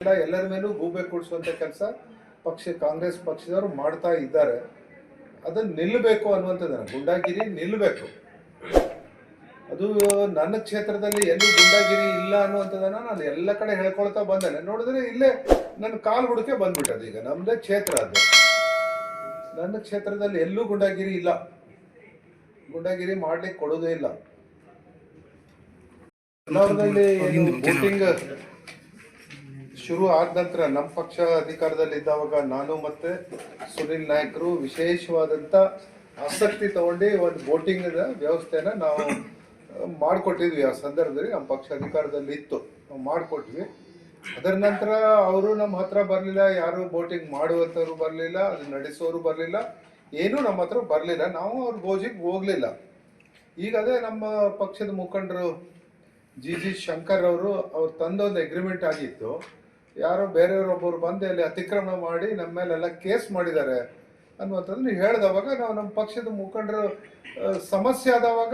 ಎಲ್ಲರ ಮೇಲೂ ಗೂಬೆ ಕೂಡಿಸುವಂತ ಕೆಲಸ ಕಾಂಗ್ರೆಸ್ ಪಕ್ಷದವರು ಮಾಡ್ತಾ ಇದ್ದಾರೆ. ಅದನ್ನ ನಿಲ್ಲಬೇಕು ಅನ್ನುವಂಥದ್ದನ್ನ ಗುಂಡಾಗಿರಿ ನಿಲ್ಲಬೇಕು. ಅದು ನನ್ನ ಕ್ಷೇತ್ರದಲ್ಲಿ ಎಲ್ಲೂ ಗುಂಡಾಗಿರಿ ಇಲ್ಲ ಅನ್ನುವಂಥದ್ದನ್ನ ನಾನು ಎಲ್ಲ ಕಡೆ ಹೇಳ್ಕೊಳ್ತಾ ಬಂದೇನೆ. ನೋಡಿದ್ರೆ ಇಲ್ಲೇ ನನ್ನ ಕಾಲು ಹುಡುಕೆ ಬಂದ್ಬಿಟ್ಟದು. ಈಗ ನಮ್ದೇ ಕ್ಷೇತ್ರ ಅದು. ನನ್ನ ಕ್ಷೇತ್ರದಲ್ಲಿ ಎಲ್ಲೂ ಗುಂಡಾಗಿರಿ ಇಲ್ಲ, ಗುಂಡಾಗಿರಿ ಮಾಡ್ಲಿಕ್ಕೆ ಕೊಡೋದೇ ಇಲ್ಲ. ಚುನಾವಣೆಯಲ್ಲಿ ವೋಟಿಂಗ್ ಶುರು ಆದ ನಂತರ ನಮ್ಮ ಪಕ್ಷ ಅಧಿಕಾರದಲ್ಲಿ ಇದ್ದಾವಾಗ ನಾನು ಮತ್ತೆ ಸುನಿಲ್ ನಾಯ್ಕರು ವಿಶೇಷವಾದಂತ ಆಸಕ್ತಿ ತಗೊಂಡು ಒಂದು ವೋಟಿಂಗ್ ವ್ಯವಸ್ಥೆನ ನಾವು ಮಾಡಿಕೊಟ್ಟಿದ್ವಿ. ಆ ಸಂದರ್ಭದಲ್ಲಿ ನಮ್ಮ ಪಕ್ಷ ಅಧಿಕಾರದಲ್ಲಿ ಇತ್ತು, ನಾವು ಮಾಡಿಕೊಟ್ವಿ. ಅದರ ನಂತರ ಅವರು ನಮ್ಮ ಹತ್ರ ಬರಲಿಲ್ಲ, ಯಾರು ವೋಟಿಂಗ್ ಮಾಡುವಂಥವ್ರು ಬರಲಿಲ್ಲ, ಅದು ನಡೆಸೋರು ಬರಲಿಲ್ಲ, ಏನೂ ನಮ್ಮ ಹತ್ರ ಬರಲಿಲ್ಲ. ನಾವು ಅವ್ರ ಗೋಜಿಗೆ ಹೋಗಲಿಲ್ಲ. ಈಗ ಅದೇ ನಮ್ಮ ಪಕ್ಷದ ಮುಖಂಡರು ಜಿ ಶಂಕರ್ ಅವರು ತಂದೊಂದು ಅಗ್ರಿಮೆಂಟ್ ಆಗಿತ್ತು. ಯಾರೋ ಬೇರೆಯವರೊಬ್ಬರು ಬಂದು ಅಲ್ಲಿ ಅತಿಕ್ರಮಣ ಮಾಡಿ ನಮ್ಮ ಮೇಲೆಲ್ಲ ಕೇಸ್ ಮಾಡಿದ್ದಾರೆ ಅನ್ನುವಂಥದ್ದು ಹೇಳಿದವಾಗ ನಾವು ನಮ್ಮ ಪಕ್ಷದ ಮುಖಂಡರು ಸಮಸ್ಯೆ ಆದವಾಗ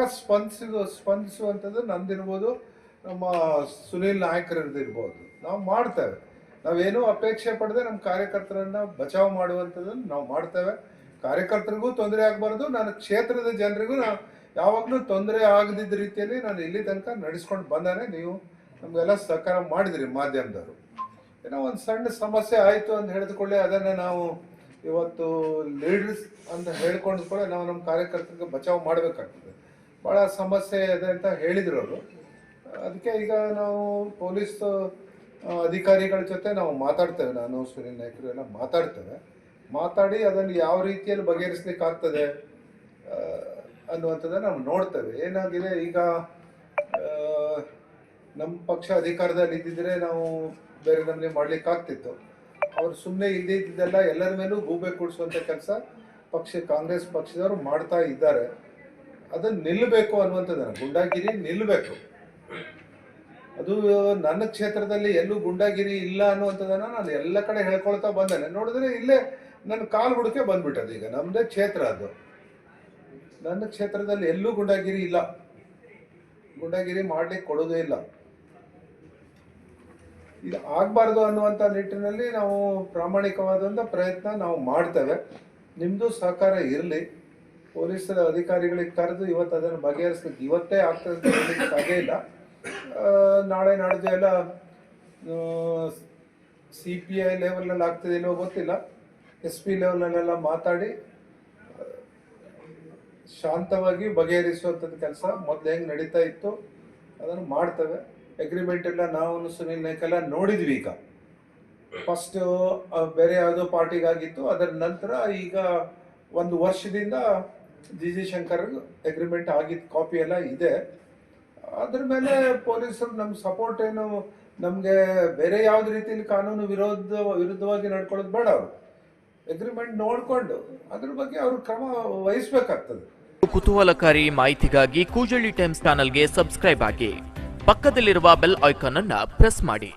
ಸ್ಪಂದಿಸುವಂಥದ್ದು ನಂದಿರ್ಬೋದು, ನಮ್ಮ ಸುನೀಲ್ ನಾಯಕರದಿರ್ಬೋದು. ನಾವು ಮಾಡ್ತೇವೆ. ನಾವೇನೂ ಅಪೇಕ್ಷೆ ಪಡದೆ ನಮ್ಮ ಕಾರ್ಯಕರ್ತರನ್ನ ಬಚಾವ್ ಮಾಡುವಂಥದ್ದನ್ನು ನಾವು ಮಾಡ್ತೇವೆ. ಕಾರ್ಯಕರ್ತರಿಗೂ ತೊಂದರೆ ಆಗಬಾರ್ದು, ನನ್ನ ಕ್ಷೇತ್ರದ ಜನರಿಗೂ ಯಾವಾಗಲೂ ತೊಂದರೆ ಆಗದಿದ್ದ ರೀತಿಯಲ್ಲಿ ನಾನು ಇಲ್ಲಿ ತನಕ ನಡೆಸ್ಕೊಂಡು ಬಂದಾನೆ. ನೀವು ನಮಗೆಲ್ಲ ಸಹಕಾರ ಮಾಡಿದಿರಿ ಮಾಧ್ಯಮದವರು. ಏನೋ ಒಂದು ಸಣ್ಣ ಸಮಸ್ಯೆ ಆಯಿತು ಅಂತ ಹೇಳಿದ್ಕೊಳ್ಳೆ ಅದನ್ನು ನಾವು ಇವತ್ತು ಲೀಡರ್ಸ್ ಅಂತ ಹೇಳ್ಕೊಂಡ್ಕೊಳ್ಳೆ ನಾವು ನಮ್ಮ ಕಾರ್ಯಕರ್ತರಿಗೆ ಬಚಾವ್ ಮಾಡಬೇಕಾಗ್ತದೆ. ಭಾಳ ಸಮಸ್ಯೆ ಇದೆ ಅಂತ ಹೇಳಿದ್ರು ಅವರು. ಅದಕ್ಕೆ ಈಗ ನಾವು ಪೊಲೀಸ್ ಅಧಿಕಾರಿಗಳ ಜೊತೆ ನಾವು ಮಾತಾಡ್ತೇವೆ. ನಾನು ಸುನೀಲ್ ನಾಯ್ಕರು ಎಲ್ಲ ಮಾತಾಡಿ ಅದನ್ನು ಯಾವ ರೀತಿಯಲ್ಲಿ ಬಗೆಹರಿಸ್ಲಿಕ್ಕೆ ಆಗ್ತದೆ ಅನ್ನುವಂಥದ್ದನ್ನು ನಾವು ನೋಡ್ತೇವೆ. ಏನಾಗಿದೆ ಈಗ ನಮ್ಮ ಪಕ್ಷ ಅಧಿಕಾರದಲ್ಲಿ ಇದ್ದಿದ್ರೆ ನಾವು ಬೇರೆ ನಮಗೆ ಮಾಡ್ಲಿಕ್ಕೆ ಆಗ್ತಿತ್ತು. ಅವ್ರು ಸುಮ್ಮನೆ ಇದ್ದಿದ್ದೆಲ್ಲ ಎಲ್ಲರ ಮೇಲೂ ಗೂಬೆ ಕೂಡಿಸುವಂಥ ಕೆಲಸ ಕಾಂಗ್ರೆಸ್ ಪಕ್ಷದವರು ಮಾಡ್ತಾ ಇದ್ದಾರೆ. ಅದನ್ನ ನಿಲ್ಲಬೇಕು ಅನ್ನುವಂಥದ್ದನ್ನ ಗುಂಡಾಗಿರಿ ನಿಲ್ಲಬೇಕು. ಅದು ನನ್ನ ಕ್ಷೇತ್ರದಲ್ಲಿ ಎಲ್ಲೂ ಗುಂಡಾಗಿರಿ ಇಲ್ಲ ಅನ್ನುವಂಥದ್ದನ್ನ ನಾನು ಎಲ್ಲ ಕಡೆ ಹೇಳ್ಕೊಳ್ತಾ ಬಂದೇನೆ. ನೋಡಿದ್ರೆ ಇಲ್ಲೇ ನನ್ನ ಕಾಲು ಹುಡುಕೆ ಬಂದ್ಬಿಟ್ಟದು. ಈಗ ನಮ್ದೇ ಕ್ಷೇತ್ರ ಅದು. ನನ್ನ ಕ್ಷೇತ್ರದಲ್ಲಿ ಎಲ್ಲೂ ಗುಂಡಾಗಿರಿ ಇಲ್ಲ, ಗುಂಡಾಗಿರಿ ಮಾಡ್ಲಿಕ್ಕೆ ಕೊಡೋದೇ ಇಲ್ಲ. ಇದು ಆಗಬಾರ್ದು ಅನ್ನುವಂಥ ನಿಟ್ಟಿನಲ್ಲಿ ನಾವು ಪ್ರಾಮಾಣಿಕವಾದಂಥ ಪ್ರಯತ್ನ ನಾವು ಮಾಡ್ತೇವೆ. ನಿಮ್ಮದು ಸಹಕಾರ ಇರಲಿ. ಪೊಲೀಸರ ಅಧಿಕಾರಿಗಳಿಗೆ ಕರೆದು ಇವತ್ತು ಅದನ್ನು ಬಗೆಹರಿಸ್ಲಿಕ್ಕೆ ಇವತ್ತೇ ಆಗ್ತದೆ ಅಂತ ಸಾಧ್ಯ ಇಲ್ಲ. ನಾಳೆ ನಾಡ್ದು ಎಲ್ಲ CPI ಲೆವೆಲ್ನಲ್ಲಿ ಆಗ್ತದೆ ಇಲ್ಲೋ ಗೊತ್ತಿಲ್ಲ, SP ಲೆವೆಲ್ನಲ್ಲೆಲ್ಲ ಮಾತಾಡಿ ಶಾಂತವಾಗಿ ಬಗೆಹರಿಸುವಂಥದ್ದು ಕೆಲಸ ಮೊದಲು ಹೆಂಗೆ ನಡೀತಾ ಇತ್ತು ಅದನ್ನು ಮಾಡ್ತೇವೆ. ಅಗ್ರಿಮೆಂಟ್ ಎಲ್ಲ ನಾವು ಸುನೀಲ್ ನಾಯ್ಕೆಲ್ಲ ನೋಡಿದ್ವಿ. ಈಗ ಫಸ್ಟ್ ಬೇರೆ ಯಾವುದೋ ಪಾರ್ಟಿಗಾಗಿತ್ತು, ಅದರ ನಂತರ ಈಗ ಒಂದು ವರ್ಷದಿಂದ ಜಿ ಶಂಕರ್ ಅಗ್ರಿಮೆಂಟ್ ಆಗಿದ್ದ ಕಾಪಿ ಎಲ್ಲ ಇದೆ. ಅದ್ರ ಮೇಲೆ ಪೊಲೀಸರು ನಮ್ಮ ಸಪೋರ್ಟ್ ಏನು, ನಮಗೆ ಬೇರೆ ಯಾವುದೇ ರೀತಿಯಲ್ಲಿ ಕಾನೂನು ವಿರುದ್ಧವಾಗಿ ನಡ್ಕೊಳ್ಳೋದು ಬೇಡ. ಅವರು ಅಗ್ರಿಮೆಂಟ್ ನೋಡಿಕೊಂಡು ಅದ್ರ ಬಗ್ಗೆ ಅವರು ಕ್ರಮ ವಹಿಸಬೇಕಾಗ್ತದೆ. ಕುತೂಹಲಕಾರಿ ಮಾಹಿತಿಗಾಗಿ ಕೂಜಳ್ಳಿ ಟೈಮ್ಸ್ ಚಾನೆಲ್ಗೆ ಸಬ್ಸ್ಕ್ರೈಬ್ ಆಗಿ, ಪಕ್ಕದಲ್ಲಿರುವ ಬೆಲ್ ಐಕಾನ್ ಅನ್ನು ಪ್ರೆಸ್ ಮಾಡಿ.